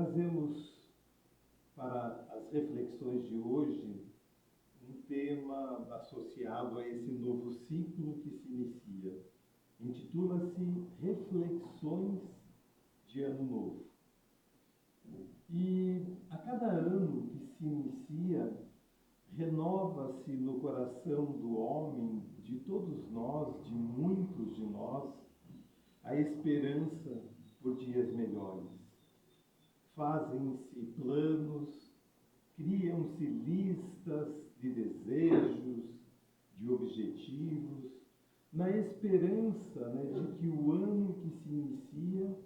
trazemos para as reflexões de hoje um tema associado a esse novo ciclo que se inicia. Intitula-se Reflexões de Ano Novo. E a cada ano que se inicia, renova-se no coração do homem, de todos nós, de muitos de nós, a esperança por dias melhores. Fazem-se planos, criam-se listas de desejos, de objetivos, na esperança, de que o ano que se inicia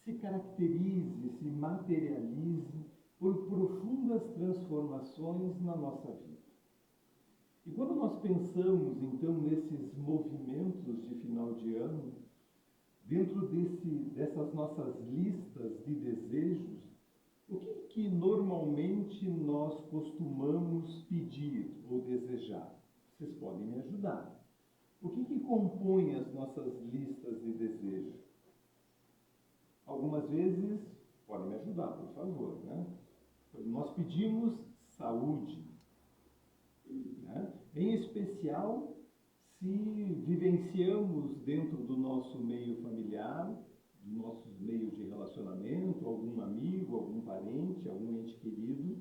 se caracterize, se materialize por profundas transformações na nossa vida. E quando nós pensamos, então, nesses movimentos de final de ano, dentro dessas nossas listas de desejos, o que normalmente nós costumamos pedir ou desejar? Vocês podem me ajudar. O que compõe as nossas listas de desejos? Algumas vezes, podem me ajudar, por favor, Nós pedimos saúde, Em especial, se vivenciamos dentro do nosso meio familiar, dos nossos meios de relacionamento, algum amigo, algum parente, algum ente querido,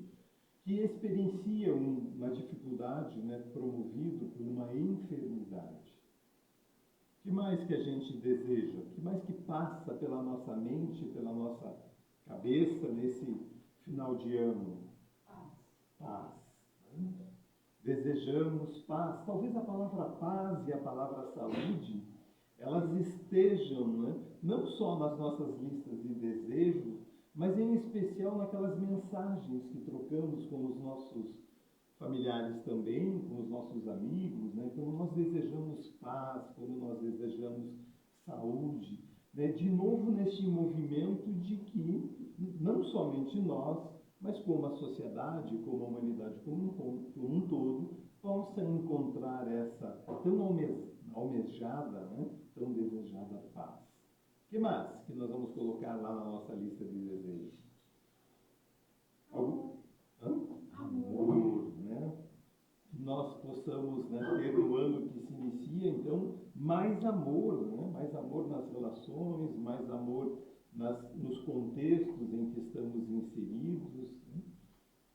que experiencia uma dificuldade, promovido por uma enfermidade. O que mais que a gente deseja? O que mais que passa pela nossa mente, pela nossa cabeça nesse final de ano? Paz. Desejamos paz. Talvez a palavra paz e a palavra saúde, elas estejam, não só nas nossas listas de desejos, mas em especial naquelas mensagens que trocamos com os nossos familiares também, com os nossos amigos, Quando nós desejamos paz, quando nós desejamos saúde, de novo neste movimento de que não somente nós, mas como a sociedade, como a humanidade como um todo, possa encontrar essa tão almejada, tão desejada paz. O que mais que nós vamos colocar lá na nossa lista de desejos? Amor, Que nós possamos ter no ano que se inicia, então, mais amor, Mais amor nas relações, mais amor nos contextos em que estamos inseridos.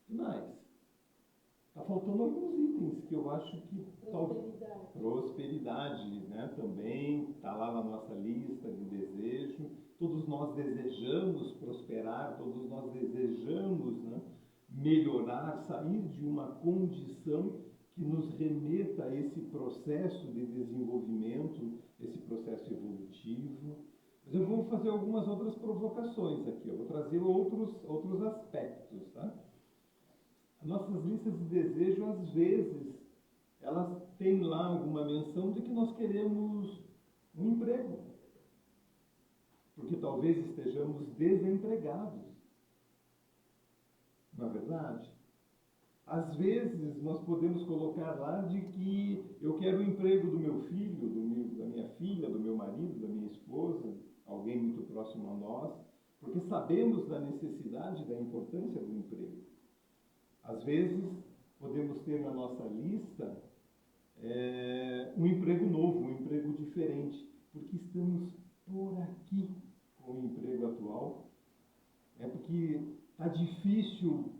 E mais? Está faltando alguns itens que eu acho que... Prosperidade, também está lá na nossa lista de desejo. Todos nós desejamos prosperar, todos nós desejamos melhorar, sair de uma condição que nos remeta a esse processo de desenvolvimento, esse processo evolutivo. Mas eu vou fazer algumas outras provocações aqui, eu vou trazer outros aspectos, tá? As nossas listas de desejo, às vezes, elas têm lá alguma menção de que nós queremos um emprego, porque talvez estejamos desempregados. Não é verdade? Às vezes, nós podemos colocar lá de que eu quero o emprego do meu filho, da minha filha, do meu marido, da minha esposa, alguém muito próximo a nós, porque sabemos da necessidade, da importância do emprego. Às vezes, podemos ter na nossa lista um emprego novo, um emprego diferente, porque estamos por aqui com o emprego atual, porque está difícil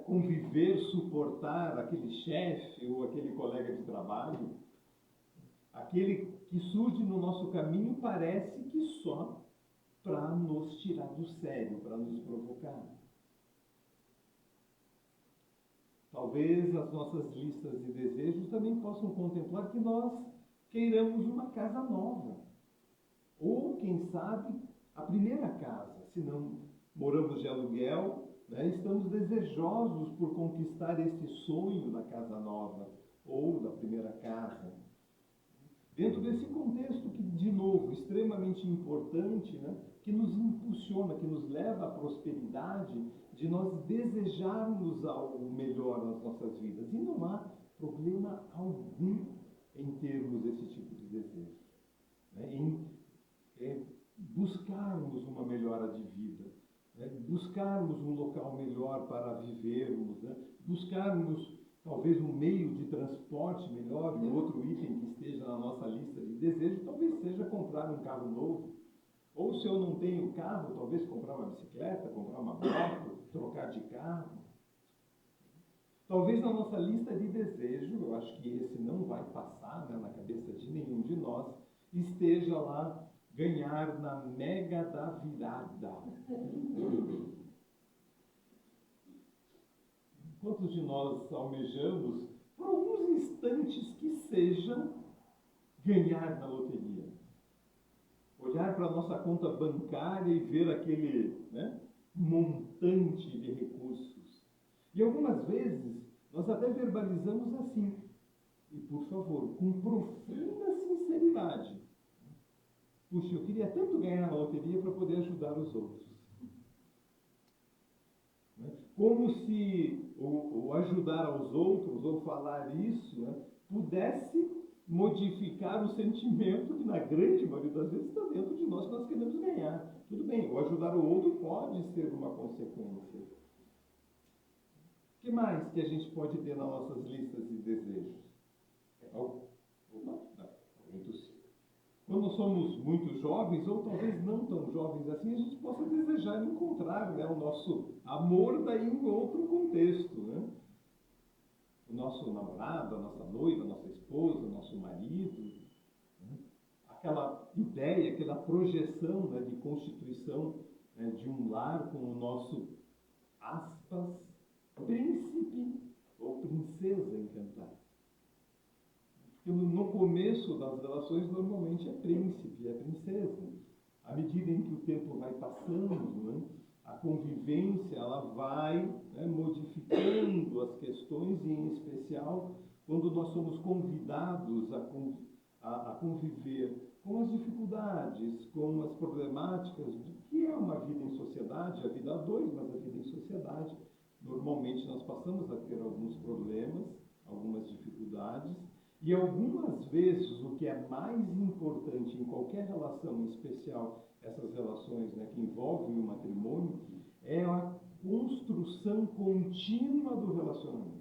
conviver, suportar aquele chefe ou aquele colega de trabalho, aquele que surge no nosso caminho parece que só para nos tirar do sério, para nos provocar. Talvez as nossas listas de desejos também possam contemplar que nós queiramos uma casa nova. Ou, quem sabe, a primeira casa. Se não moramos de aluguel, estamos desejosos por conquistar este sonho da casa nova ou da primeira casa. Dentro desse contexto que, de novo, extremamente importante, que nos impulsiona, que nos leva à prosperidade, de nós desejarmos algo melhor nas nossas vidas. E não há problema algum em termos esse tipo de desejo, em buscarmos uma melhora de vida, buscarmos um local melhor para vivermos, né? Buscarmos talvez um meio de transporte melhor, e outro item que esteja na nossa lista de desejos, talvez seja comprar um carro novo. Ou se eu não tenho carro, talvez comprar uma bicicleta, comprar uma moto, trocar de carro. Talvez na nossa lista de desejo, eu acho que esse não vai passar, né, na cabeça de nenhum de nós, esteja lá ganhar na Mega da Virada. Quantos de nós almejamos, por alguns instantes que sejam, ganhar na loteria? Olhar para a nossa conta bancária e ver aquele, né, montante de recursos. E algumas vezes nós até verbalizamos assim, e por favor, com profunda sinceridade. Puxa, eu queria tanto ganhar na loteria para poder ajudar os outros. Como se o ajudar aos outros, ou falar isso, né, pudesse modificar o sentimento que, na grande maioria das vezes, está dentro de nós, que nós queremos ganhar. Tudo bem, o ajudar o outro pode ser uma consequência. O que mais que a gente pode ter nas nossas listas de desejos? Quando somos muito jovens, ou talvez não tão jovens assim, a gente possa desejar encontrar, né, o nosso amor daí em outro contexto, né? O nosso namorado, a nossa noiva, a nossa esposa, o nosso marido, né? Aquela ideia, aquela projeção, né, de constituição, né, de um lar com o nosso, aspas, príncipe ou princesa encantada. Porque no começo das relações, normalmente é príncipe, é princesa. À medida em que o tempo vai passando, né, a convivência ela vai, né, modificando as questões, e em especial quando nós somos convidados a conviver com as dificuldades, com as problemáticas do que é uma vida em sociedade, a vida a dois, mas a vida em sociedade. Normalmente nós passamos a ter alguns problemas, algumas dificuldades, e algumas vezes o que é mais importante em qualquer relação, em especial essas relações, né, que envolvem o matrimônio, é a construção contínua do relacionamento.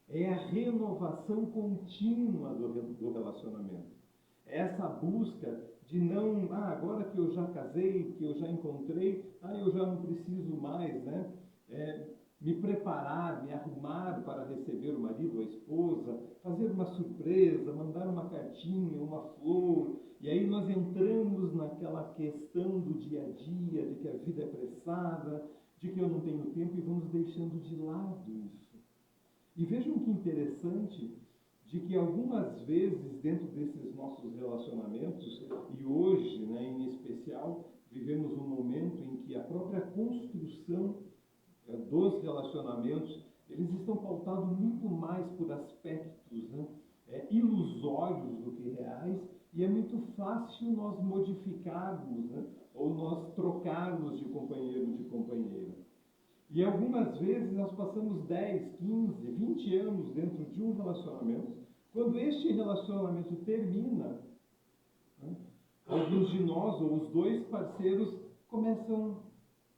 É a renovação contínua do relacionamento. É essa busca de não, agora que eu já casei, que eu já encontrei, eu já não preciso mais, né, me preparar, me arrumar para receber o marido ou a esposa, fazer uma surpresa, mandar uma cartinha, uma flor. E aí nós entramos naquela questão do dia a dia, de que a vida é apressada, de que eu não tenho tempo, e vamos deixando de lado isso. E vejam que interessante, de que algumas vezes dentro desses nossos relacionamentos, e hoje, né, em especial, vivemos um momento em que a própria construção dos relacionamentos, eles estão pautados muito mais por aspectos, né, ilusórios do que reais, e é muito fácil nós modificarmos, né, ou nós trocarmos de companheiro, de companheira. E algumas vezes nós passamos 10, 15, 20 anos dentro de um relacionamento. Quando este relacionamento termina, né, alguns de nós, ou os dois parceiros, começam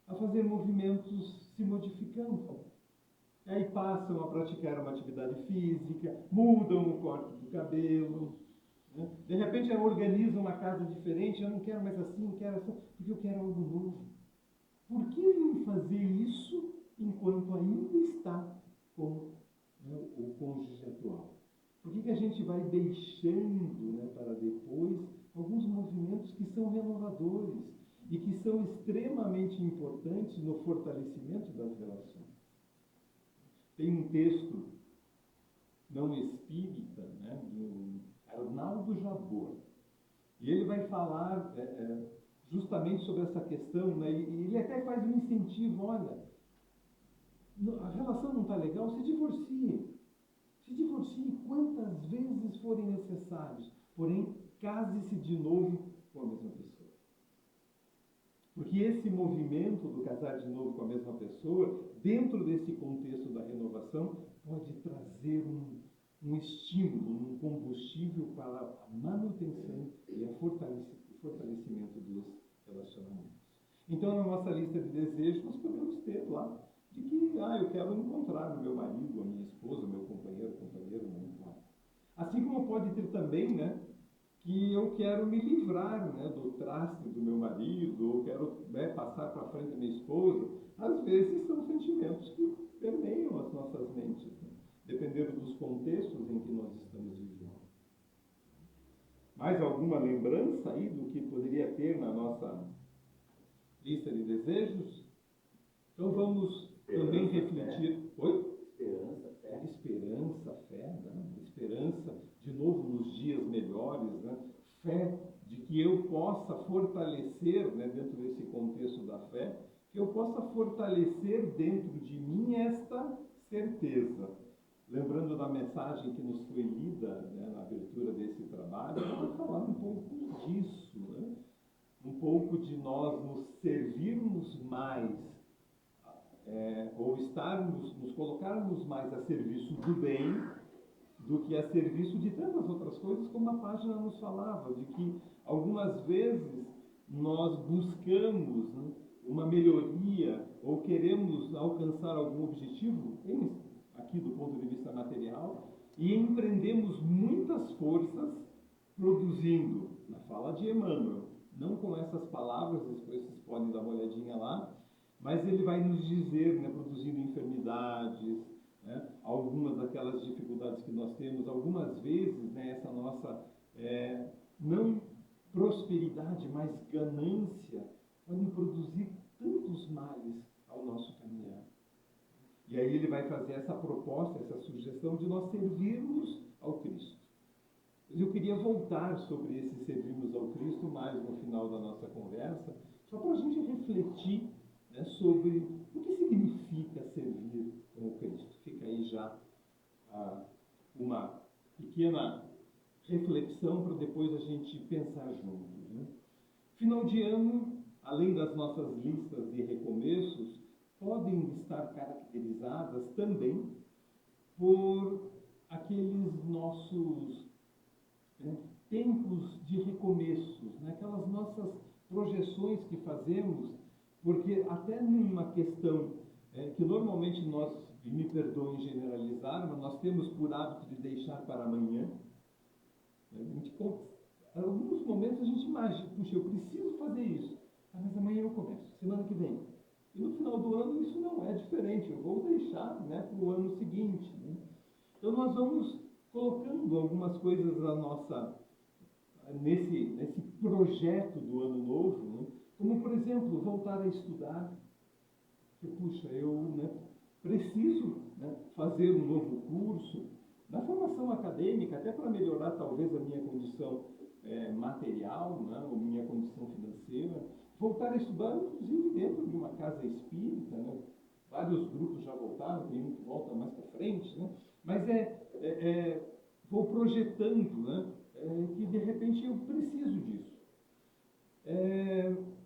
a fazer movimentos se modificando. Aí passam a praticar uma atividade física, mudam o corte do cabelo, né? De repente organizam uma casa diferente, eu não quero mais assim, quero assim, porque eu quero algo novo. Por que não fazer isso enquanto ainda está com, né, o cônjuge atual? Por que a gente vai deixando, né, para depois alguns movimentos que são renovadores e que são extremamente importantes no fortalecimento das relações? Tem um texto não espírita, né, do Arnaldo Jabor, e ele vai falar justamente sobre essa questão, né, e ele até faz um incentivo: olha, a relação não está legal, se divorcie. Se divorcie quantas vezes forem necessários, porém, case-se de novo com a mesma pessoa. Porque esse movimento do casar de novo com a mesma pessoa, dentro desse contexto da renovação, pode trazer um estímulo, um combustível para a manutenção e o fortalecimento dos relacionamentos. Então, na nossa lista de desejos, nós podemos ter lá de que, eu quero encontrar o meu marido, a minha esposa, o meu companheiro, muito lá. Assim como pode ter também, né, que eu quero me livrar, né, do traste do meu marido, ou quero, né, passar para frente da minha esposa. Às vezes são sentimentos que permeiam as nossas mentes, né, dependendo dos contextos em que nós estamos vivendo. Mais alguma lembrança aí do que poderia ter na nossa lista de desejos? Então vamos também refletir. Oi? Esperança, fé. Esperança, fé, né? Esperança, de novo, nos dias melhores, né? Fé de que eu possa fortalecer, né, dentro desse contexto da fé, que eu possa fortalecer dentro de mim esta certeza. Lembrando da mensagem que nos foi lida, né, na abertura desse trabalho, eu vou falar um pouco disso, né? Um pouco de nós nos servirmos mais, ou nos colocarmos mais a serviço do bem do que a serviço de tantas outras coisas, como a página nos falava, de que algumas vezes nós buscamos, né, uma melhoria ou queremos alcançar algum objetivo, aqui do ponto de vista material, e empreendemos muitas forças produzindo, na fala de Emmanuel, não com essas palavras, depois vocês podem dar uma olhadinha lá, mas ele vai nos dizer, né, produzindo enfermidades, né, algumas daquelas dificuldades que nós temos, algumas vezes, né, essa nossa não prosperidade, mas ganância, podem produzir tantos males ao nosso caminhar. E aí ele vai fazer essa proposta, essa sugestão de nós servirmos ao Cristo. Mas eu queria voltar sobre esse servirmos ao Cristo mais no final da nossa conversa, só para a gente refletir, né, sobre o que significa servir ao Cristo. Fica aí já uma pequena reflexão para depois a gente pensar juntos, né? Final de ano, além das nossas listas de recomeços, podem estar caracterizadas também por aqueles nossos, né, tempos de recomeços, né, aquelas nossas projeções que fazemos, porque até numa questão que normalmente nós, e me perdoem generalizar, mas nós temos por hábito de deixar para amanhã. Em alguns momentos a gente imagina, puxa, eu preciso fazer isso, mas amanhã eu começo, semana que vem. E no final do ano isso não é diferente, eu vou deixar, né, para o ano seguinte, né? Então nós vamos colocando algumas coisas nesse projeto do ano novo, né? Como, por exemplo, voltar a estudar. Que, puxa, eu, né, preciso, né, fazer um novo curso na formação acadêmica, até para melhorar talvez a minha condição material, né, ou minha condição financeira. Voltar a estudar, inclusive, dentro de uma casa espírita, né? Vários grupos já voltaram, tem um que volta mais para frente, né? Mas vou projetando, né, que de repente eu preciso disso.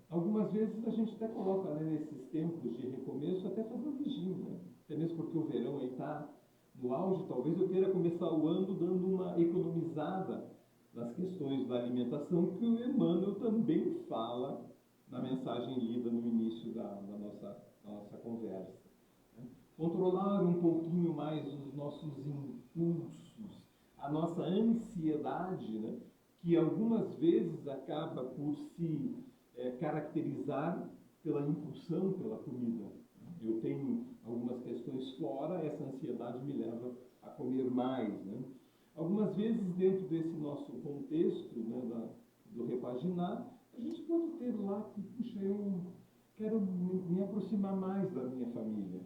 Algumas vezes a gente até coloca, né, nesses tempos de recomeço, até fazer um regime, né? Até mesmo porque o verão aí está no auge, talvez eu queira começar o ano dando uma economizada nas questões da alimentação, que o Emmanuel também fala na mensagem lida no início da nossa conversa. Né? Controlar um pouquinho mais os nossos impulsos, a nossa ansiedade, né, que algumas vezes acaba por se caracterizar pela impulsão pela comida. Eu tenho algumas questões fora, essa ansiedade me leva a comer mais, né? Algumas vezes, dentro desse nosso contexto, né, do repaginar, a gente pode ter lá que, puxa, eu quero me aproximar mais da minha família.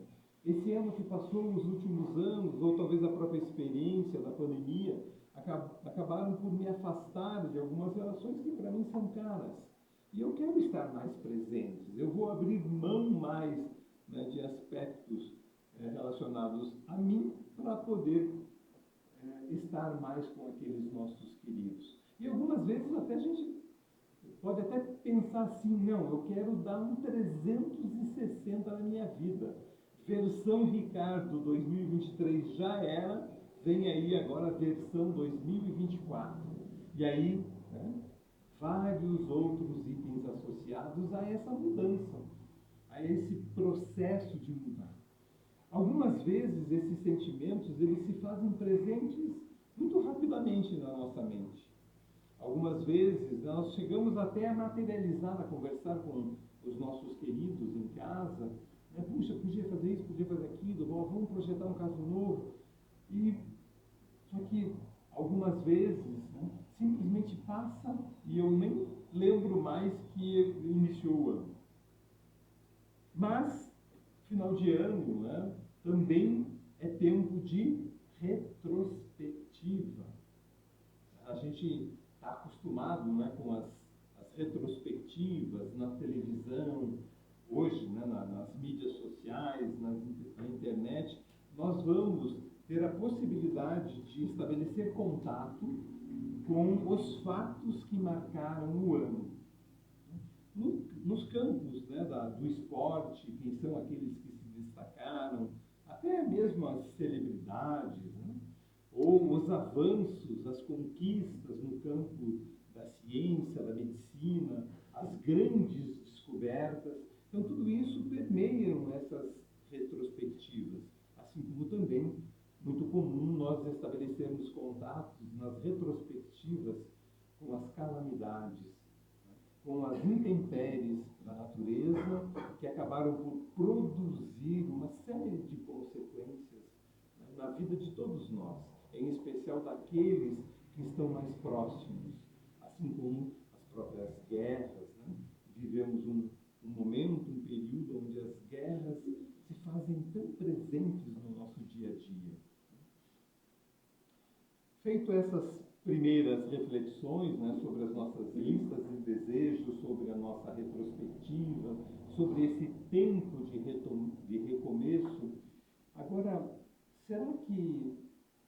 Esse ano que passou, os últimos anos, ou talvez a própria experiência da pandemia, acabaram por me afastar de algumas relações que para mim são caras. E eu quero estar mais presente. Eu vou abrir mão mais, né, de aspectos relacionados a mim para poder estar mais com aqueles nossos queridos. E algumas vezes até a gente pode até pensar assim, não, eu quero dar um 360 na minha vida. Versão Ricardo 2023 já era, vem aí agora a versão 2024. E aí, né, vários outros itens associados a essa mudança, a esse processo de mudar. Algumas vezes esses sentimentos eles se fazem presentes muito rapidamente na nossa mente. Algumas vezes nós chegamos até a materializar, a conversar com os nossos queridos em casa, né? Puxa, podia fazer isso, podia fazer aquilo, vamos projetar um caso novo. Só que algumas vezes, né, simplesmente passa e eu nem lembro mais que iniciou o ano. Mas, final de ano, né, também é tempo de retrospectiva. A gente está acostumado, né, com as retrospectivas na televisão, hoje, né, nas mídias sociais, na internet. Nós vamos ter a possibilidade de estabelecer contato com os fatos que marcaram o ano. Nos campos, né, do esporte, quem são aqueles que se destacaram, até mesmo as celebridades, né, ou os avanços, as conquistas no campo da ciência, da medicina, as grandes descobertas. Então, tudo isso permeiam essas retrospectivas, assim como também muito comum nós estabelecermos contatos nas retrospectivas com as calamidades, com as intempéries da natureza, que acabaram por produzir uma série de consequências, né, na vida de todos nós, em especial daqueles que estão mais próximos, assim como as próprias guerras. Né? Vivemos um momento, um período onde as guerras se fazem tão presentes no nosso dia a dia. Feito essas primeiras reflexões, né, sobre as nossas listas de desejos, sobre a nossa retrospectiva, sobre esse tempo de recomeço, agora, será que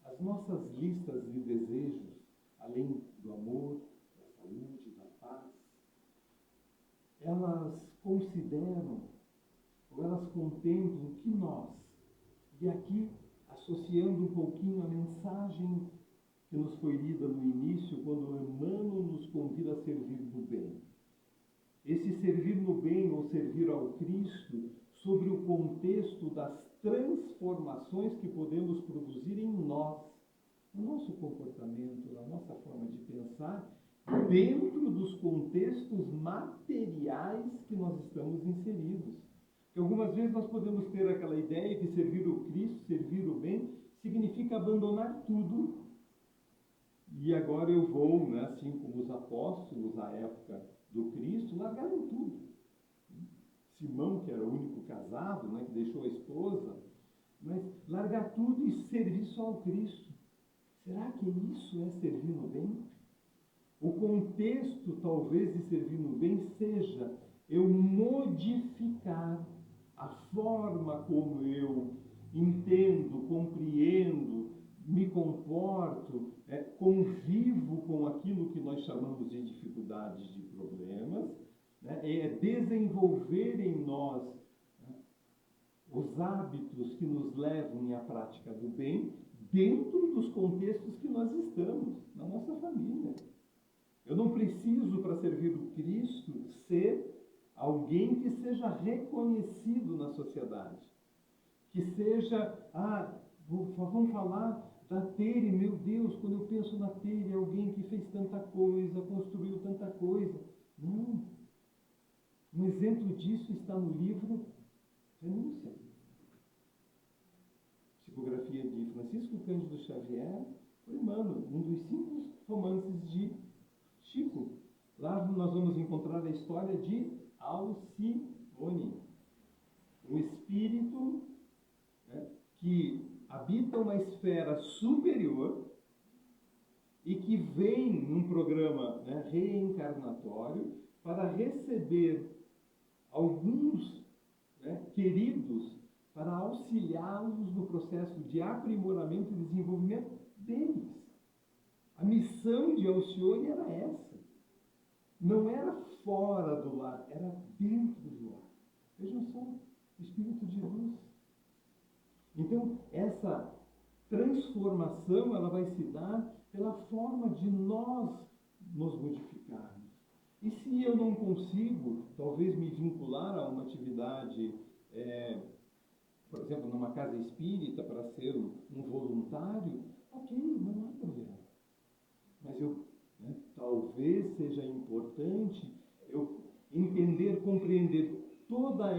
as nossas listas de desejos, além do amor, da saúde, da paz, elas consideram, ou elas contemplam que nós, e aqui associando um pouquinho a mensagem que nos foi lida no início, quando Emmanuel nos convida a servir no bem. Esse servir no bem ou servir ao Cristo sobre o contexto das transformações que podemos produzir em nós, no nosso comportamento, na nossa forma de pensar, dentro dos contextos materiais que nós estamos inseridos. Porque algumas vezes nós podemos ter aquela ideia que servir o Cristo, servir o bem, significa abandonar tudo. E agora eu vou, né, assim como os apóstolos à época do Cristo, largaram tudo. Simão, que era o único casado, né, que deixou a esposa, mas largar tudo e servir só ao Cristo. Será que isso é servir no bem? O contexto, talvez, de servir no bem seja eu modificar a forma como eu entendo, compreendo, me comporto, convivo com aquilo que nós chamamos de dificuldades, de problemas, né? É desenvolver em nós, né, os hábitos que nos levam à prática do bem dentro dos contextos que nós estamos, na nossa família. Eu não preciso, para servir o Cristo, ser alguém que seja reconhecido na sociedade, que seja, vamos falar da Tere, meu Deus, quando eu penso na Tere, alguém que fez tanta coisa, construiu tanta coisa. Não. Um exemplo disso está no livro Renúncia. Psicografia de Francisco Cândido Xavier, por Emmanuel, um dos 5 romances de Chico. Lá nós vamos encontrar a história de Alcione, um espírito, né, que habita uma esfera superior e que vem num programa, né, reencarnatório para receber alguns, né, queridos para auxiliá-los no processo de aprimoramento e desenvolvimento deles. A missão de Alcione era essa. Não era fora do lar, era dentro do lar. Vejam só, o Espírito de luz. Então, essa transformação ela vai se dar pela forma de nós nos modificarmos. E se eu não consigo, talvez me vincular a uma atividade, por exemplo, numa casa espírita para ser um voluntário, ok, não há problema. Mas talvez seja importante eu entender, compreender toda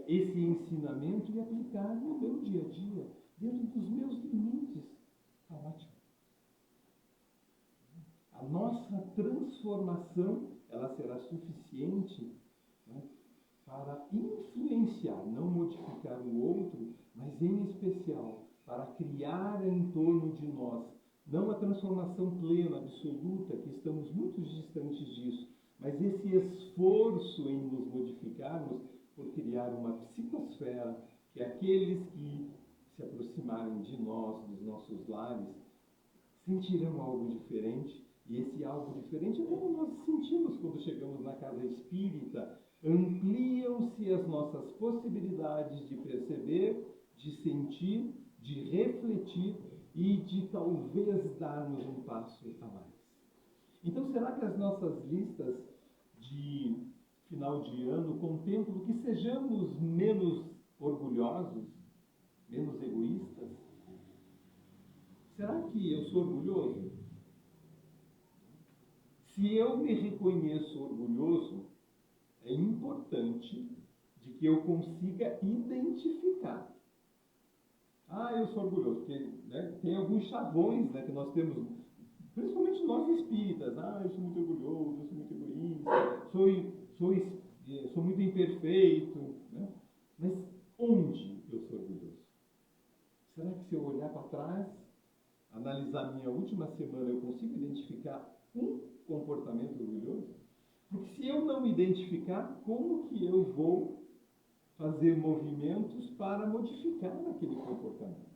esse ensinamento e aplicar no meu dia a dia, dentro dos meus limites. Está ótimo. A nossa transformação, ela será suficiente, né, para influenciar, não modificar o outro, mas em especial para criar em torno de nós, não a transformação plena, absoluta, que estamos muito distantes disso, mas esse esforço em nos modificarmos por criar uma psicosfera que aqueles que se aproximarem de nós, dos nossos lares, sentirão algo diferente. E esse algo diferente é como nós sentimos quando chegamos na casa espírita. Ampliam-se as nossas possibilidades de perceber, de sentir, de refletir e de talvez darmos um passo a mais. Então, será que as nossas listas de final de ano contemplam que sejamos menos orgulhosos, menos egoístas? Será que eu sou orgulhoso? Se eu me reconheço orgulhoso, é importante de que eu consiga identificar. Eu sou orgulhoso, porque tem alguns chavões que nós temos, principalmente nós espíritas. Eu sou muito orgulhoso, eu sou muito egoísta, sou muito imperfeito. Né? Mas onde eu sou orgulhoso? Será que se eu olhar para trás, analisar minha última semana, eu consigo identificar um comportamento orgulhoso? Porque se eu não identificar, como que eu vou fazer movimentos para modificar aquele comportamento?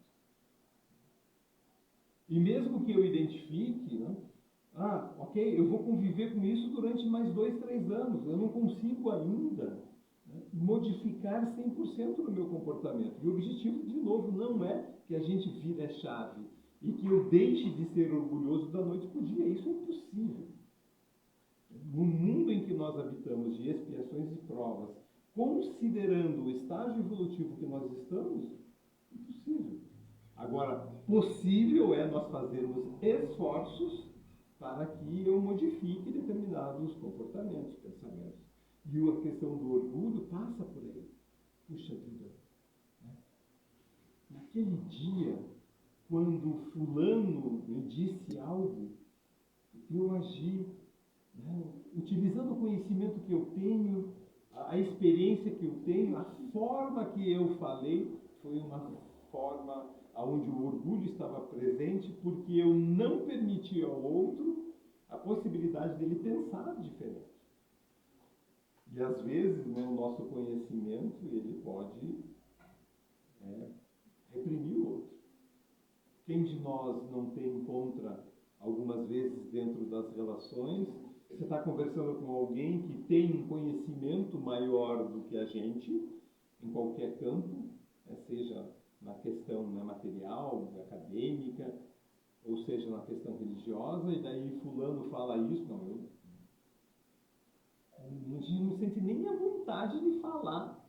E mesmo que eu identifique, ok, eu vou conviver com isso durante mais 2, 3 anos, eu não consigo ainda modificar 100% do meu comportamento. E o objetivo, de novo, não é que a gente vire a chave e que eu deixe de ser orgulhoso da noite para o dia. Isso é impossível. No mundo em que nós habitamos, de expiações e provas, considerando o estágio evolutivo que nós estamos, impossível. Agora, possível é nós fazermos esforços para que eu modifique determinados comportamentos, pensamentos. E a questão do orgulho passa por aí. Puxa vida. Naquele dia, quando fulano me disse algo, eu agi, utilizando o conhecimento que eu tenho, a experiência que eu tenho, a forma que eu falei, foi uma forma onde o orgulho estava presente, porque eu não permiti ao outro a possibilidade dele pensar diferente. E às vezes, o nosso conhecimento, ele pode reprimir o outro. Quem de nós não tem contra, algumas vezes dentro das relações, você está conversando com alguém que tem um conhecimento maior do que a gente, em qualquer campo, seja na questão material, acadêmica, ou seja na questão religiosa, e daí fulano fala isso, não sente nem a vontade de falar,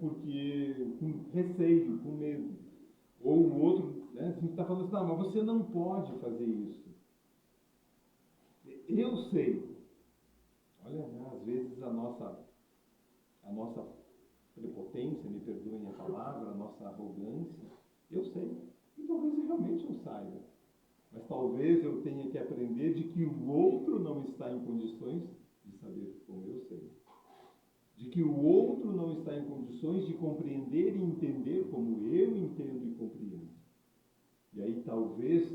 porque com receio, com medo. Ou o outro está falando assim, mas você não pode fazer isso. Eu sei. Olha, às vezes a nossa prepotência, me perdoem a palavra, a nossa arrogância, eu sei. E talvez eu realmente não saiba. Mas talvez eu tenha que aprender de que o outro não está em condições de saber como eu sei. De que o outro não está em condições de compreender e entender como eu entendo e compreendo. E aí talvez,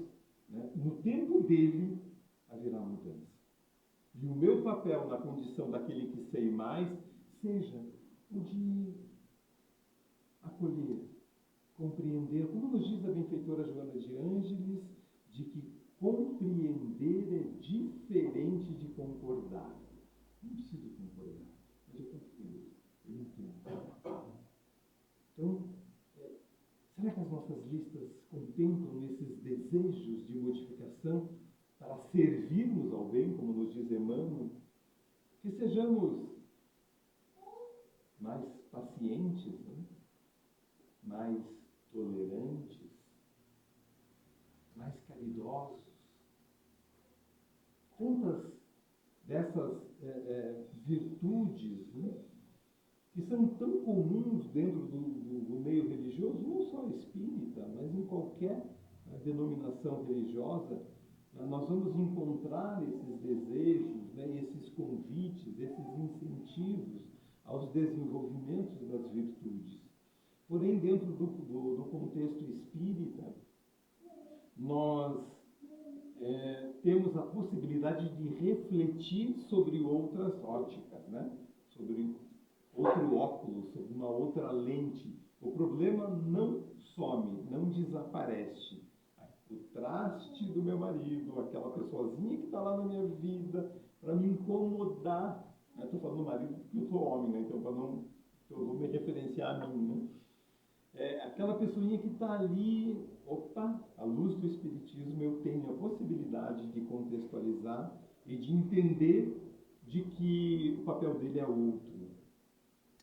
no tempo dele, haverá mudança. E o meu papel na condição daquele que sei mais, seja o de acolher, compreender, como nos diz a benfeitora Joana de Ângeles, de que compreender é diferente de concordar. Não preciso concordar, mas eu compreendo, eu entendo. Então, será que as nossas listas contemplam esses desejos de modificação para servirmos ao bem, como nos diz Emmanuel, pacientes, né? Mais tolerantes, mais caridosos. Tantas dessas virtudes, né, que são tão comuns dentro do meio religioso, não só espírita, mas em qualquer denominação religiosa, nós vamos encontrar esses desejos, né, esses convites, esses incentivos aos desenvolvimentos das virtudes. Porém, dentro do contexto espírita, nós temos a possibilidade de refletir sobre outras óticas, né? Sobre outro óculos, sobre uma outra lente. O problema não some, não desaparece. O traste do meu marido, aquela pessoazinha que está lá na minha vida, para me incomodar. Estou falando do marido porque eu sou homem, né? Então eu vou me referenciar a mim, né? Aquela pessoinha que está ali, opa, à luz do Espiritismo, eu tenho a possibilidade de contextualizar e de entender de que o papel dele é outro.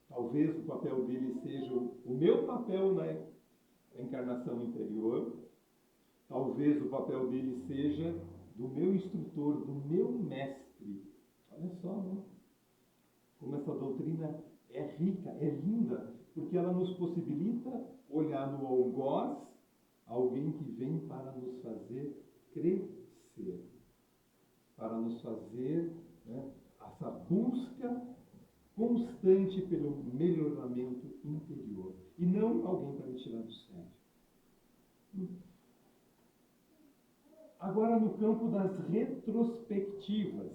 Talvez o papel dele seja o meu papel na encarnação interior, talvez o papel dele seja do meu instrutor, do meu mestre. Olha só, né? Como essa doutrina é rica, é linda, porque ela nos possibilita olhar no algoz alguém que vem para nos fazer crescer, para nos fazer, né, essa busca constante pelo melhoramento interior, e não alguém para me tirar do sério. Agora, no campo das retrospectivas,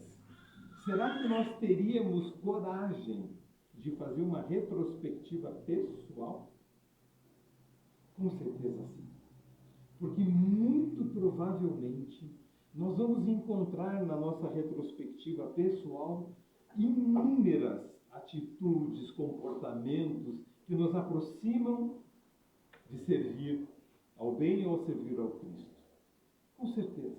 será que nós teríamos coragem de fazer uma retrospectiva pessoal? Com certeza sim. Porque muito provavelmente nós vamos encontrar na nossa retrospectiva pessoal inúmeras atitudes, comportamentos que nos aproximam de servir ao bem ou servir ao Cristo. Com certeza.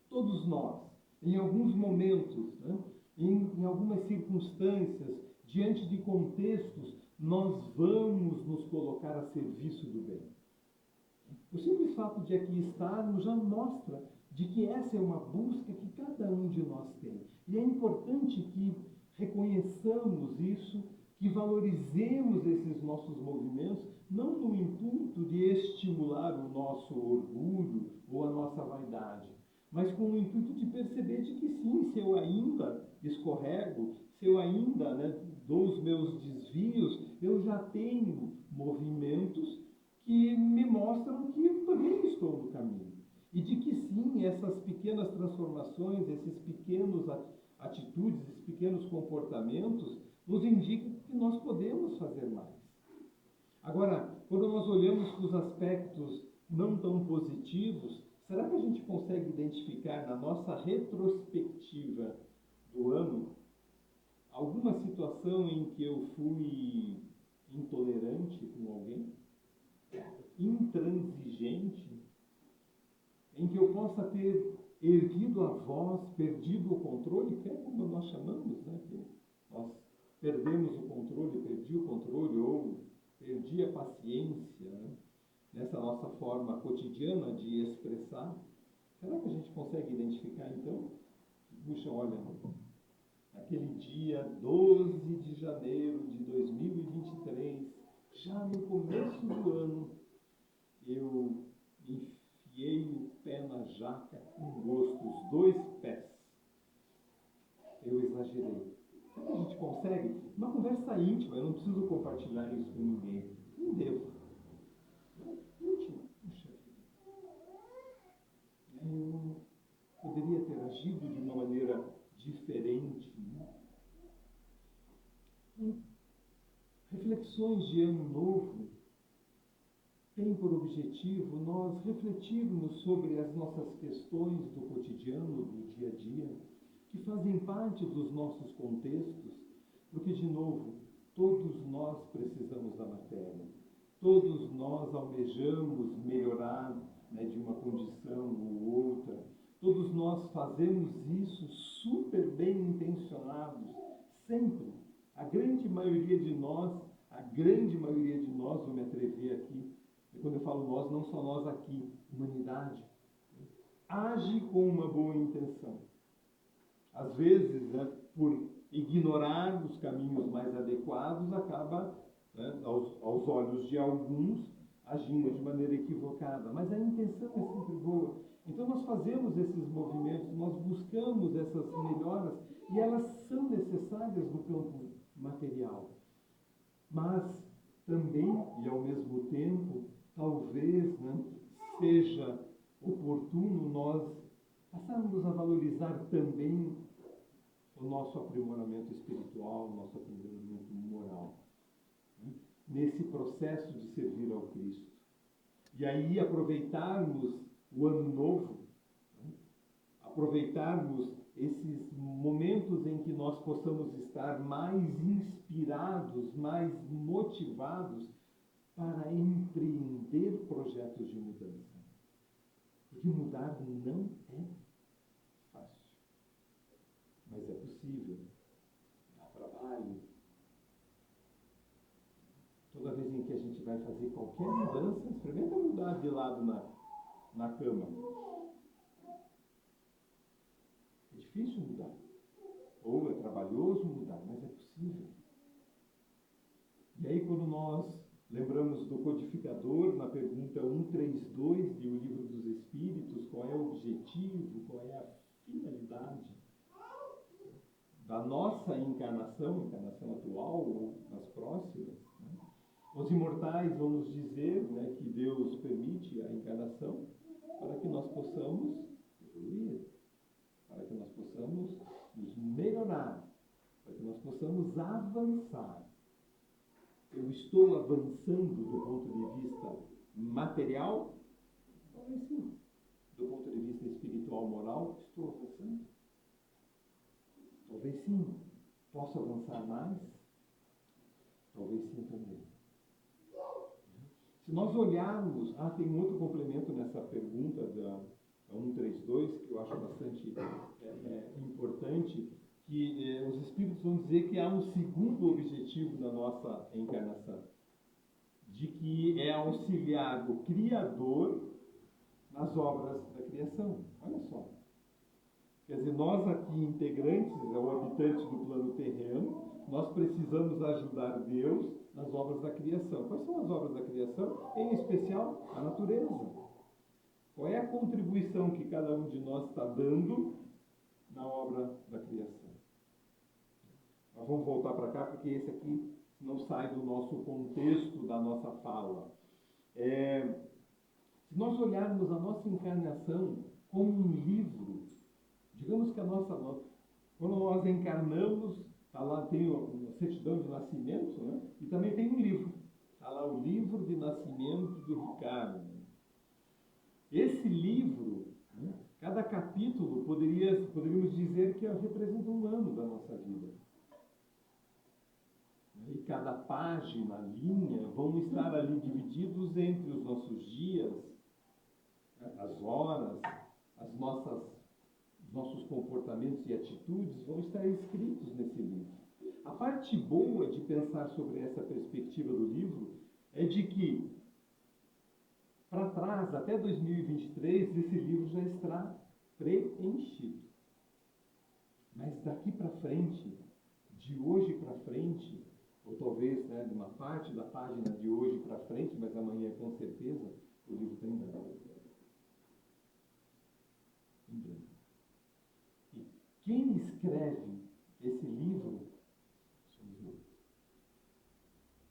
Todos nós, em alguns momentos, né, em algumas circunstâncias, diante de contextos, nós vamos nos colocar a serviço do bem. O simples fato de aqui estarmos já mostra de que essa é uma busca que cada um de nós tem. E é importante que reconheçamos isso, que valorizemos esses nossos movimentos, não no intuito de estimular o nosso orgulho ou a nossa vaidade, mas com o intuito de perceber de que sim, se eu ainda escorrego, se eu ainda, né, dou os meus desvios, eu já tenho movimentos que me mostram que eu também estou no caminho. E de que sim, essas pequenas transformações, esses pequenos atitudes, esses pequenos comportamentos, nos indicam que nós podemos fazer mais. Agora, quando nós olhamos para os aspectos não tão positivos, será que a gente consegue identificar na nossa retrospectiva do ano alguma situação em que eu fui intolerante com alguém? Intransigente? Em que eu possa ter erguido a voz, perdido o controle, que é como nós chamamos, né? Que nós perdemos o controle, perdi o controle, ou perdi a paciência, né? Nessa nossa forma cotidiana de expressar. Será que a gente consegue identificar, então? Puxa, olha, naquele dia 12 de janeiro de 2023, já no começo do ano, eu enfiei o pé na jaca com gosto, os dois pés. Eu exagerei. Será que a gente consegue? Uma conversa íntima, eu não preciso compartilhar isso com ninguém. Não devo. Íntima. Puxa vida. Eu poderia ter agido de uma maneira diferente. Né? Reflexões de ano novo tem por objetivo nós refletirmos sobre as nossas questões do cotidiano, do dia a dia, que fazem parte dos nossos contextos, porque, de novo, todos nós precisamos da matéria, todos nós almejamos melhorar, né, de uma condição ou outra, todos nós fazemos isso super bem intencionados, sempre. A grande maioria de nós a grande maioria de nós, vou me atrever aqui, e quando eu falo nós, não só nós aqui, humanidade, age com uma boa intenção. Às vezes, né, por ignorar os caminhos mais adequados, acaba, né, aos olhos de alguns, agindo de maneira equivocada. Mas a intenção é sempre boa. Então nós fazemos esses movimentos, nós buscamos essas melhoras e elas são necessárias no campo material. Mas também, e ao mesmo tempo, talvez, né, seja oportuno nós passarmos a valorizar também o nosso aprimoramento espiritual, o nosso aprimoramento moral, né, nesse processo de servir ao Cristo. E aí aproveitarmos o ano novo, né, aproveitarmos esses momentos em que nós possamos estar mais inspirados, mais motivados para empreender projetos de mudança. Porque mudar não é fácil, mas é possível. Dá trabalho. Toda vez em que a gente vai fazer qualquer mudança, experimenta mudar de lado na cama. É difícil mudar. Ou é trabalhoso mudar, mas é possível. E aí quando nós lembramos do codificador, na pergunta 132 de O Livro dos Espíritos, qual é o objetivo, qual é a finalidade da nossa encarnação atual ou nas próximas, né? Os imortais vão nos dizer, né, que Deus permite a encarnação para que nós possamos evoluir, para que nós possamos nos melhorar, para que nós possamos avançar. Eu estou avançando do ponto de vista material? Talvez sim. Do ponto de vista espiritual, moral, estou avançando? Talvez sim. Posso avançar mais? Talvez sim também. Se nós olharmos... tem um outro complemento nessa pergunta da 132, que eu acho bastante importante, que os Espíritos vão dizer que há um segundo objetivo da nossa encarnação, de que é auxiliar o Criador nas obras da criação. Olha só. Quer dizer, nós aqui, integrantes, ou habitantes do plano terreno, nós precisamos ajudar Deus nas obras da criação. Quais são as obras da criação? Em especial, a natureza. Qual é a contribuição que cada um de nós está dando na obra da criação? Nós vamos voltar para cá, porque esse aqui não sai do nosso contexto, da nossa fala. Se nós olharmos a nossa encarnação como um livro, digamos que quando nós encarnamos, tá lá, tem uma certidão de nascimento, né? E também tem um livro. Está lá o livro de nascimento do Ricardo. Esse livro, né, cada capítulo poderíamos dizer que representa um ano da nossa vida. E cada página, linha, vão estar ali divididos entre os nossos dias, as horas, os nossos comportamentos e atitudes vão estar escritos nesse livro. A parte boa de pensar sobre essa perspectiva do livro é de que, para trás, até 2023, esse livro já estará preenchido. Mas daqui para frente, de hoje para frente, ou talvez, né, de uma parte da página de hoje para frente, mas amanhã com certeza, o livro está em branco. Em branco. E quem escreve esse livro somos nós.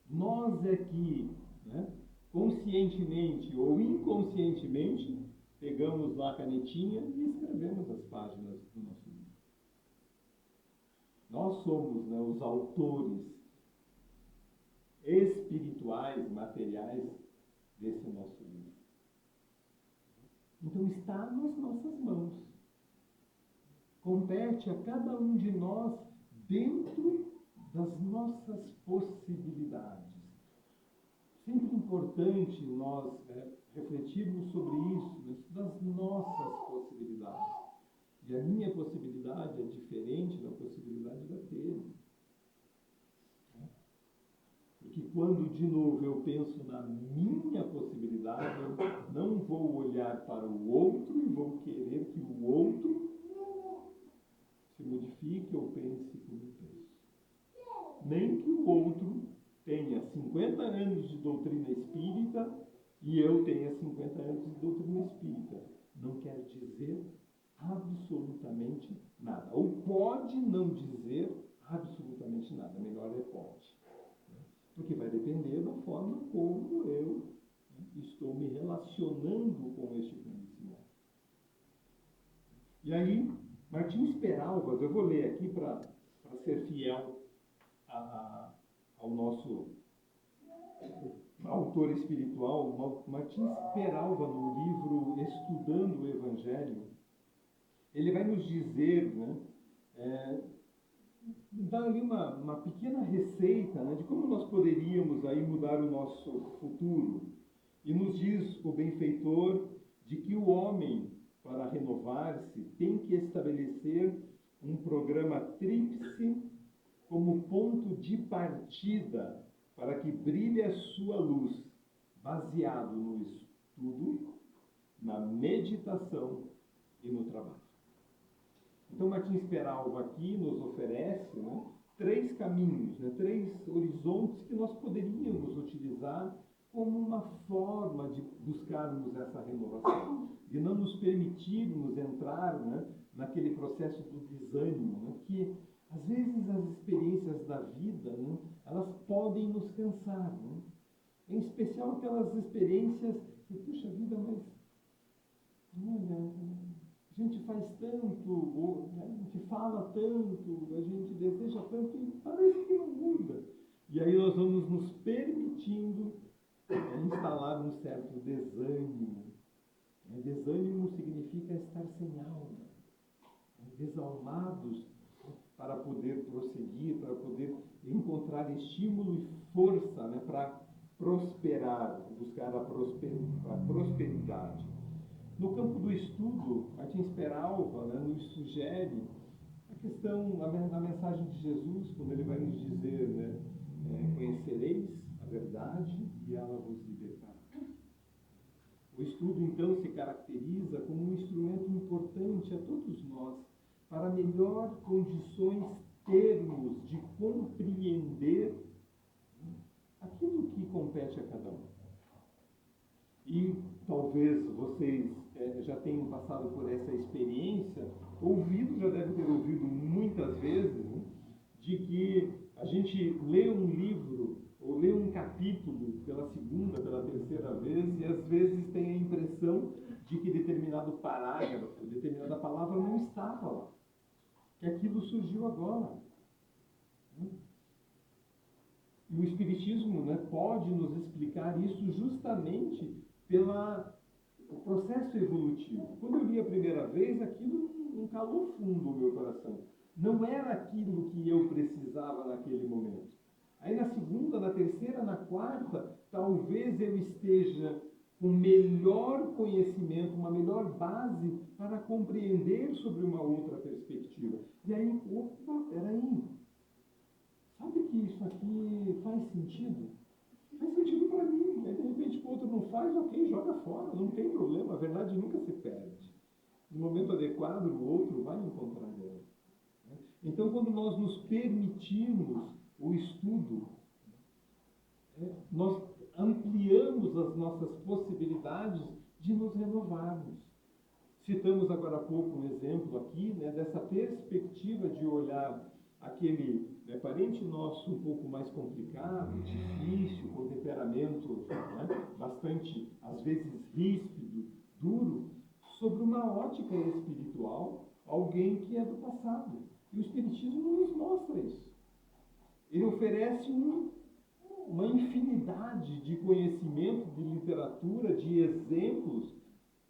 Nós é que, né, conscientemente ou inconscientemente, pegamos lá a canetinha e escrevemos as páginas do nosso livro. Nós somos, né, os autores espirituais, materiais desse nosso livro. Então está nas nossas mãos. Compete a cada um de nós dentro das nossas possibilidades. Sempre importante nós refletirmos sobre isso, né, das nossas possibilidades. E a minha possibilidade é diferente da possibilidade da dele. Porque quando, de novo, eu penso na minha possibilidade, eu não vou olhar para o outro e vou querer que o outro se modifique ou pense como eu penso. Nem que o outro tenha 50 anos de doutrina espírita e eu tenha 50 anos de doutrina espírita. Não quer dizer absolutamente nada. Ou pode não dizer absolutamente nada. Melhor é pode. Porque vai depender da forma como eu estou me relacionando com este conhecimento. E aí, Martins Peralvas, eu vou ler aqui para ser fiel ao nosso autor espiritual, Martins Peralva, no livro Estudando o Evangelho, ele vai nos dizer, dá ali uma pequena receita, de como nós poderíamos aí mudar o nosso futuro. E nos diz o benfeitor de que o homem, para renovar-se, tem que estabelecer um programa tríplice como ponto de partida para que brilhe a sua luz, baseado no estudo, na meditação e no trabalho. Então, Martins Peralva aqui nos oferece 3 caminhos, 3 horizontes que nós poderíamos utilizar como uma forma de buscarmos essa renovação, de não nos permitirmos entrar naquele processo do desânimo, que às vezes as experiências da vida, elas podem nos cansar, em especial aquelas experiências que, puxa vida, mas olha, a gente faz tanto, a gente fala tanto, a gente deseja tanto e parece que não muda. E aí nós vamos nos permitindo instalar um certo desânimo. Desânimo significa estar sem alma, desalmados para poder prosseguir, para poder encontrar estímulo e força para prosperar, buscar a prosperidade. No campo do estudo, Martins Peralva nos sugere a questão, a mensagem de Jesus, quando ele vai nos dizer, conhecereis a verdade e ela vos libertará. O estudo, então, se caracteriza como um instrumento importante a todos nós para melhor condições termos de compreender aquilo que compete a cada um. E talvez vocês já tenham passado por essa experiência, já devem ter ouvido muitas vezes, de que a gente lê um livro ou lê um capítulo pela segunda, pela terceira vez e às vezes tem a impressão de que determinado parágrafo, determinada palavra não estava lá, que aquilo surgiu agora. E o Espiritismo pode nos explicar isso justamente pelo processo evolutivo. Quando eu li a primeira vez, aquilo não calou fundo o meu coração. Não era aquilo que eu precisava naquele momento. Aí na segunda, na terceira, na quarta, talvez eu esteja com melhor conhecimento, uma melhor base para compreender sobre uma outra perspectiva. E aí, opa, peraí, sabe que isso aqui faz sentido? Faz sentido para mim. Aí, de repente, o outro não faz, ok, joga fora, não tem problema, a verdade nunca se perde. No momento adequado, o outro vai encontrar ela. Então, quando nós nos permitimos o estudo, nós ampliamos as nossas possibilidades de nos renovarmos. Citamos agora há pouco um exemplo aqui, dessa perspectiva de olhar aquele parente nosso um pouco mais complicado, difícil, com temperamento bastante, às vezes, ríspido, duro, sobre uma ótica espiritual, alguém que é do passado. E o Espiritismo nos mostra isso. Ele oferece uma infinidade de conhecimento, de literatura, de exemplos,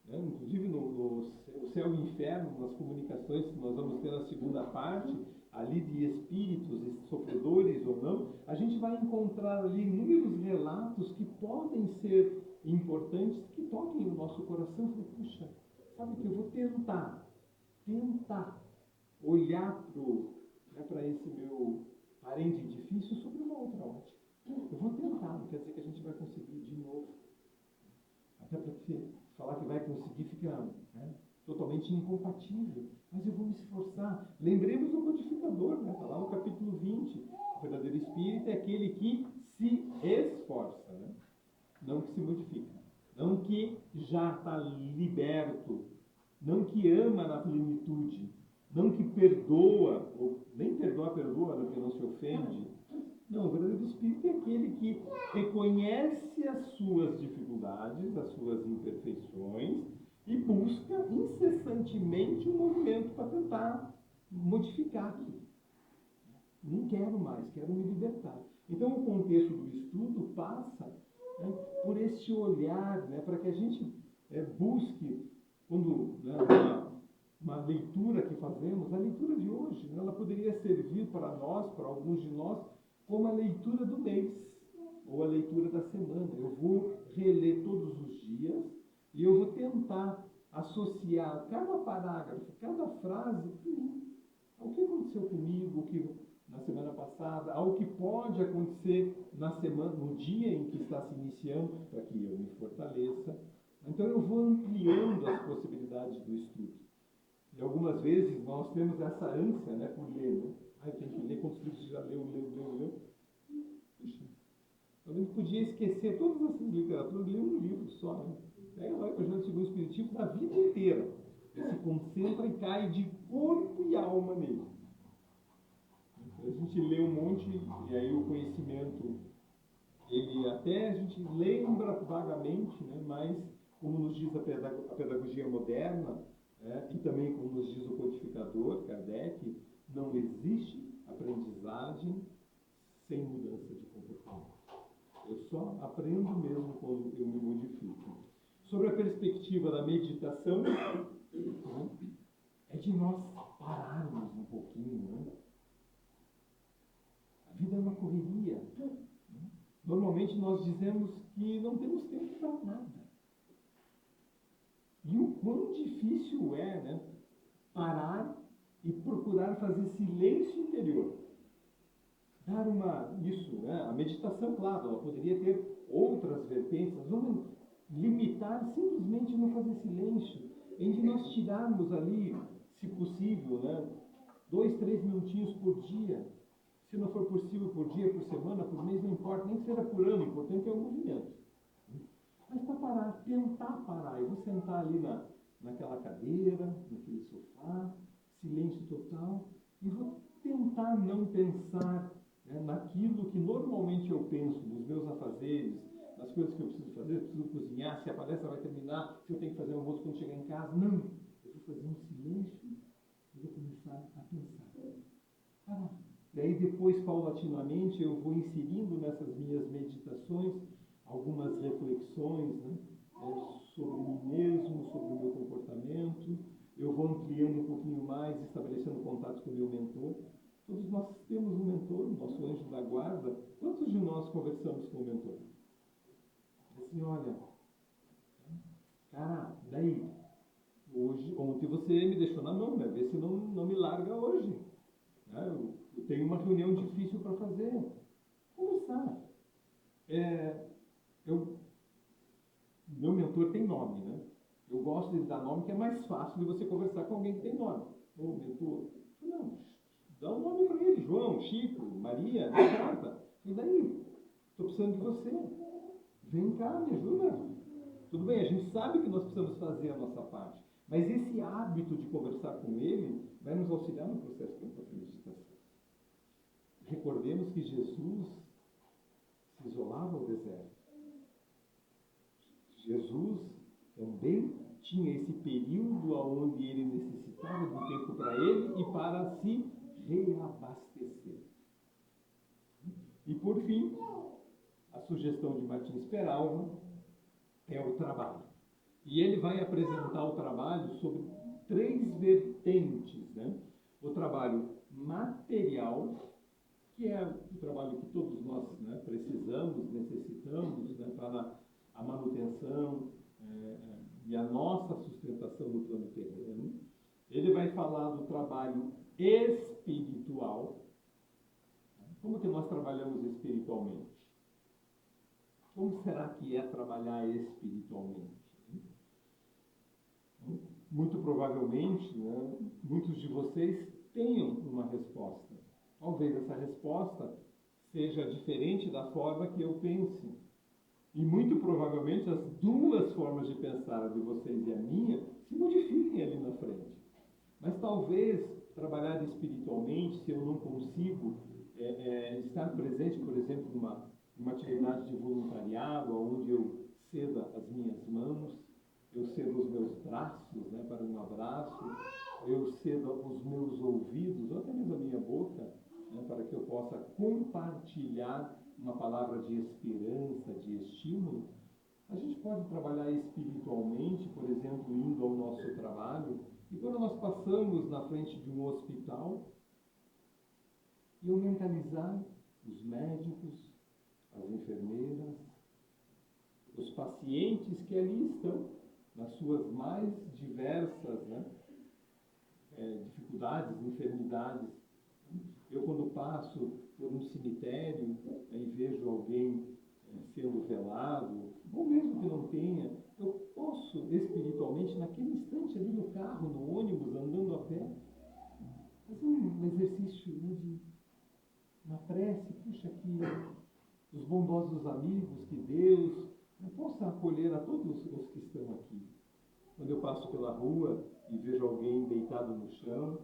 inclusive no Céu e Inferno, nas comunicações que nós vamos ter na segunda parte, ali de espíritos, sofredores ou não, a gente vai encontrar ali inúmeros relatos que podem ser importantes, que toquem o nosso coração. Puxa, sabe o que eu vou tentar olhar para esse meu parente difícil sobre uma outra ótica. Eu vou tentar. totalmente incompatível, mas eu vou me esforçar. Lembremos do codificador, né? Está lá no capítulo 20. O verdadeiro espírita é aquele que se esforça, né? Não que se modifica, não que já está liberto, não que ama na plenitude, não que perdoa, ou nem perdoa, porque não se ofende. Não, o verdadeiro espírito é aquele que reconhece as suas dificuldades, as suas imperfeições e busca incessantemente um movimento para tentar modificar aquilo. Não quero mais, quero me libertar. Então, o contexto do estudo passa, né, por esse olhar, né, para que a gente busque, quando, né, uma leitura que fazemos, a leitura de hoje, né, ela poderia servir para nós, para alguns de nós, como a leitura do mês, ou a leitura da semana. Eu vou reler todos os dias e eu vou tentar associar cada parágrafo, cada frase ao que aconteceu comigo, na semana passada, ao que pode acontecer na semana, no dia em que está se iniciando, para que eu me fortaleça. Então eu vou ampliando as possibilidades do estudo. E algumas vezes nós temos essa ânsia, né, por ler, né? Eu tenho que ler quantos livros você já leu. Puxa, a gente podia esquecer todas essas literaturas e ler um livro só, né? Pega lá o Evangelho segundo o Espiritismo da vida inteira. Se concentra e cai de corpo e alma nele. A gente lê um monte e aí o conhecimento, ele até a gente lembra vagamente, né? Mas como nos diz a pedagogia moderna, e também como nos diz o codificador, Kardec, não existe aprendizagem sem mudança de comportamento. Eu só aprendo mesmo quando eu me modifico. Sobre a perspectiva da meditação, é de nós pararmos um pouquinho, né? A vida é uma correria. Normalmente nós dizemos que não temos tempo para nada. E o quão difícil é, né, parar e procurar fazer silêncio interior. A meditação, claro, ela poderia ter outras vertentes. Vamos limitar simplesmente no fazer silêncio, em de nós tirarmos ali, se possível, né, 2, 3 minutinhos por dia. Se não for possível por dia, por semana, por mês, não importa, nem que seja por ano, o importante é o movimento. Mas para parar, tentar parar. Eu vou sentar ali naquela cadeira, naquele sofá, silêncio total, e vou tentar não pensar, né, naquilo que normalmente eu penso, nos meus afazeres, nas coisas que eu preciso fazer, eu preciso cozinhar, se a palestra vai terminar, se eu tenho que fazer almoço quando chegar em casa. Não, eu vou fazer um silêncio e vou começar a pensar. Parar. E aí depois, paulatinamente, eu vou inserindo nessas minhas meditações algumas reflexões, né, sobre mim mesmo, sobre o meu comportamento. Eu vou ampliando um pouquinho mais, estabelecendo contato com o meu mentor. Todos nós temos um mentor, o nosso anjo da guarda. Quantos de nós conversamos com o mentor? Assim, olha, cara, daí, ontem você me deixou na mão, né? Vê se não me larga hoje. Eu tenho uma reunião difícil para fazer. Conversar. Meu mentor tem nome, né? Eu gosto de dar nome, que é mais fácil de você conversar com alguém que tem nome. Ô, mentor, não, dá um nome para ele, João, Chico, Maria, não importa. E daí? Estou precisando de você. Vem cá, me ajuda. Tudo bem, a gente sabe que nós precisamos fazer a nossa parte, mas esse hábito de conversar com ele vai nos auxiliar no processo de meditação. Recordemos que Jesus se isolava ao deserto. Jesus também tinha esse período onde ele necessitava de um tempo para ele e para se reabastecer. E por fim, a sugestão de Martins Peralva é o trabalho. E ele vai apresentar o trabalho sobre 3 vertentes, né? O trabalho material, que é o trabalho que todos nós, né, precisamos, necessitamos, né, para a manutenção e a nossa sustentação no plano terreno. Ele vai falar do trabalho espiritual. Como que nós trabalhamos espiritualmente? Como será que é trabalhar espiritualmente? muito provavelmente, né, muitos de vocês tenham uma resposta. Talvez essa resposta seja diferente da forma que eu pense. E muito provavelmente as duas formas de pensar, a de vocês e a minha, se modifiquem ali na frente. Mas talvez trabalhar espiritualmente, se eu não consigo estar presente, por exemplo, numa atividade de voluntariado, onde eu ceda as minhas mãos, eu cedo os meus braços, né, para um abraço, eu cedo os meus ouvidos, ou até mesmo a minha boca, né, para que eu possa compartilhar uma palavra de esperança, de estímulo. A gente pode trabalhar espiritualmente, por exemplo, indo ao nosso trabalho, e quando nós passamos na frente de um hospital, eu mentalizar os médicos, as enfermeiras, os pacientes que ali estão, nas suas mais diversas, né, dificuldades, enfermidades. Eu, quando passo por um cemitério e vejo alguém sendo velado, ou mesmo que não tenha, eu posso espiritualmente, naquele instante ali no carro, no ônibus, andando a pé, fazer um exercício, né, na prece, puxa, que os bondosos amigos, que Deus possa acolher a todos os que estão aqui. Quando eu passo pela rua e vejo alguém deitado no chão,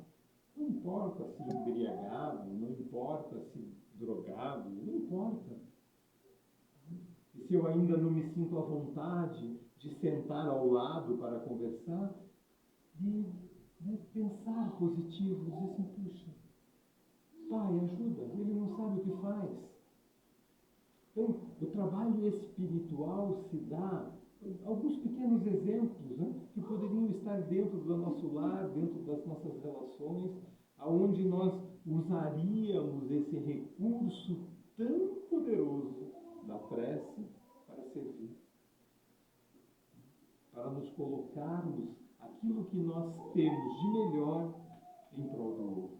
não importa se embriagado, não importa se drogado, não importa. E se eu ainda não me sinto à vontade de sentar ao lado para conversar, de pensar positivo, dizer assim, puxa, Pai, ajuda, ele não sabe o que faz. Então, o trabalho espiritual se dá alguns pequenos exemplos, né, que poderiam estar dentro do nosso lar, dentro das nossas relações, aonde nós usaríamos esse recurso tão poderoso da prece para servir, para nos colocarmos aquilo que nós temos de melhor em prol do outro.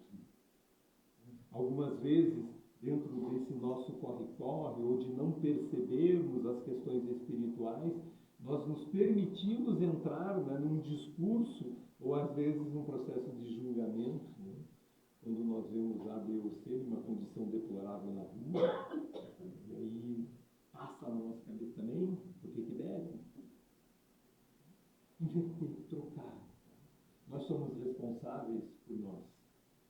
Algumas vezes, dentro desse nosso corre-corre, ou de não percebermos as questões espirituais, nós nos permitimos entrar, né, num discurso, ou às vezes num processo de julgamento, né? Quando nós vemos A, B ou C numa condição deplorável na rua, e aí passa na nossa cabeça também, por que deve? Inverter, trocar. Nós somos responsáveis por nós.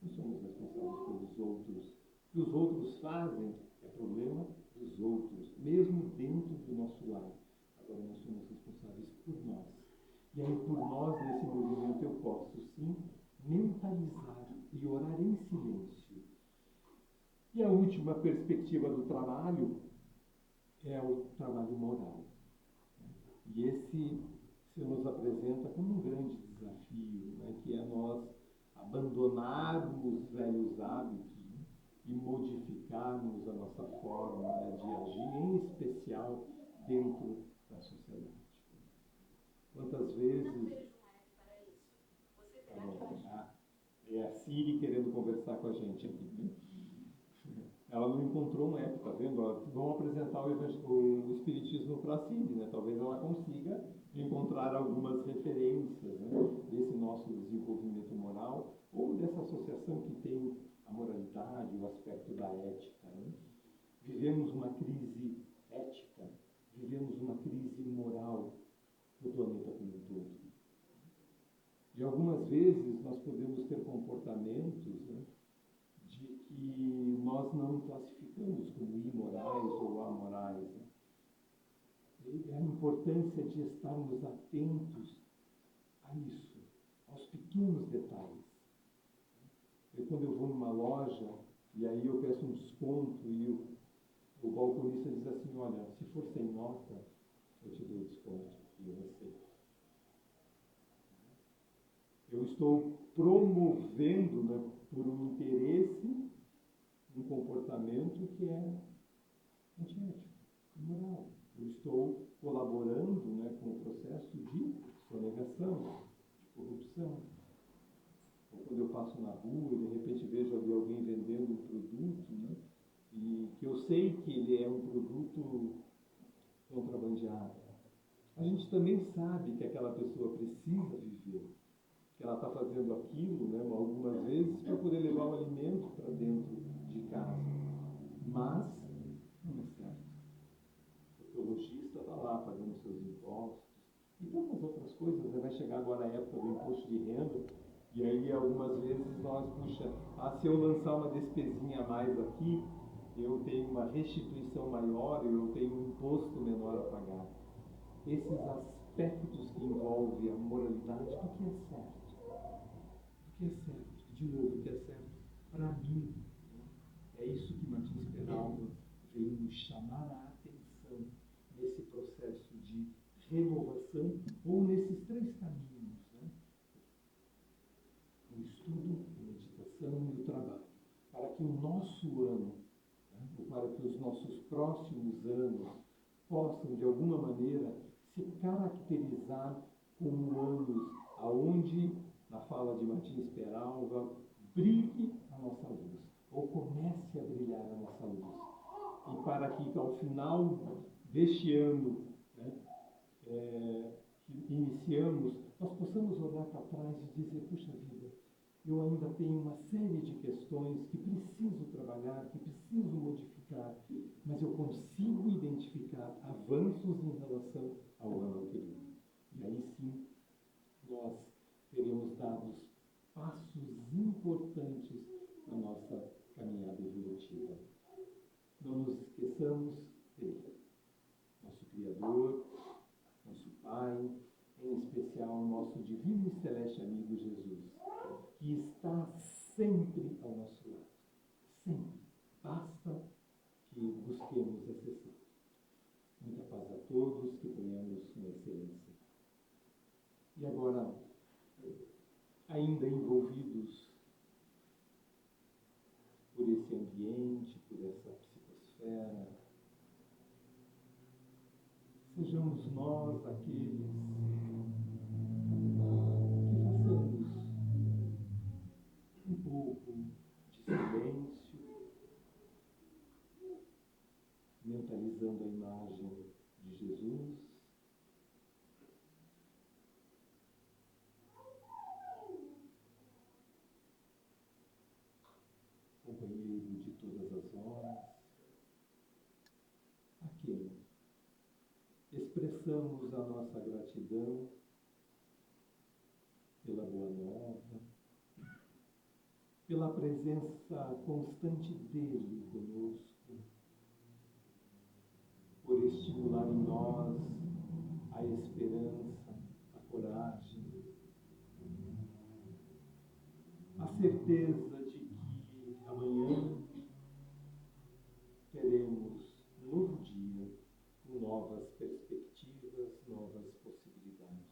Não somos responsáveis pelos outros. O que os outros fazem é problema dos outros, mesmo dentro do nosso lar. Agora nós somos responsáveis por nós. E aí por nós, nesse movimento, eu posso sim mentalizar e orar em silêncio. E a última perspectiva do trabalho é o trabalho moral. E esse se nos apresenta como um grande desafio, né, que é nós abandonarmos velhos hábitos, né, e modificarmos a nossa forma, né, de agir, em especial dentro da sociedade. Quantas vezes... É a Siri querendo conversar com a gente aqui, né? Ela não encontrou um app, tá vendo? Vão apresentar o Espiritismo para a Siri, né? Talvez ela consiga encontrar algumas referências, né, desse nosso desenvolvimento moral, ou dessa associação que tem a moralidade, o aspecto da ética, né? Vivemos uma crise ética, vivemos uma crise moral no planeta como um todo. E algumas vezes nós podemos ter comportamentos, né, de que nós não classificamos como imorais ou amorais. Né? E a importância de estarmos atentos a isso, aos pequenos detalhes. Quando eu vou numa loja e aí eu peço um desconto e o balconista diz assim, olha, se for sem nota, eu te dou desconto e eu aceito. Eu estou promovendo, né, por um interesse, um comportamento que é antiético, imoral. Eu estou colaborando, né, com o processo de sonegação, de corrupção. Ou quando eu passo na rua e de repente vejo ali alguém vendendo um produto, né, e que eu sei que ele é um produto contrabandeado. A gente também sabe que aquela pessoa precisa viver. que ela está fazendo aquilo, né, algumas vezes, para poder levar o alimento para dentro de casa. Mas não é certo. Porque o lojista está lá pagando seus impostos e tantas outras coisas. Né? Vai chegar agora a época do imposto de renda, e aí algumas vezes nós, puxa, se eu lançar uma despesinha a mais aqui, eu tenho uma restituição maior, eu tenho um imposto menor a pagar. Esses aspectos que envolvem a moralidade do que é certo. Do que é certo. De novo, o que é certo para mim. É isso que Martins Peralva veio nos chamar a atenção nesse processo de renovação, ou nesses três caminhos, né? O estudo, a meditação e o trabalho. Para que o nosso ano, né? Ou para que os nossos próximos anos possam, de alguma maneira, se caracterizar como anos aonde, na fala de Martins Peralva, brilhe a nossa luz, ou comece a brilhar a nossa luz. E para que, ao final deste ano, né, que iniciamos, nós possamos olhar para trás e dizer, puxa vida, eu ainda tenho uma série de questões que preciso trabalhar, que preciso modificar, mas eu consigo identificar avanços em relação ao ano anterior. E aí sim, nós teremos dado passos importantes na nossa caminhada evolutiva. Não nos esqueçamos dele, nosso Criador, nosso Pai, em especial nosso divino e celeste amigo Jesus, que está sempre ao nosso lado. Sempre. Basta que busquemos acessar. Muita paz a todos, que tenhamos uma excelência. E agora, ainda envolvidos por esse ambiente, por essa psicosfera, sejamos nós aqueles que façamos um pouco de silêncio, mentalizando a imagem de Jesus, companheiro de todas as horas, a quem expressamos a nossa gratidão pela boa nova, pela presença constante dele conosco, por estimular em nós a esperança, a coragem, a certeza de que amanhã teremos um novo dia, com novas perspectivas, novas possibilidades.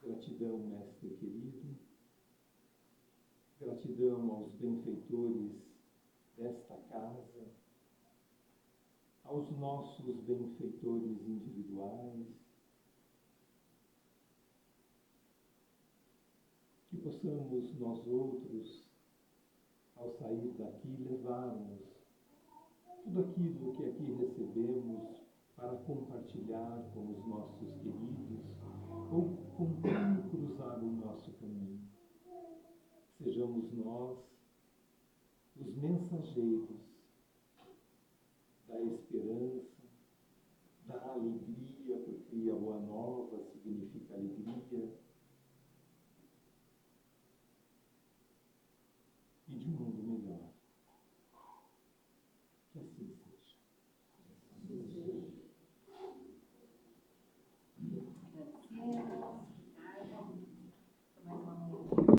Gratidão, mestre querido, gratidão aos benfeitores desta casa, aos nossos benfeitores individuais, que possamos nós outros, ao sair daqui, levarmos tudo aquilo que aqui recebemos para compartilhar com os nossos queridos ou com quem cruzar o nosso caminho. Sejamos nós os mensageiros da esperança, da alegria, porque a boa nova significa alegria,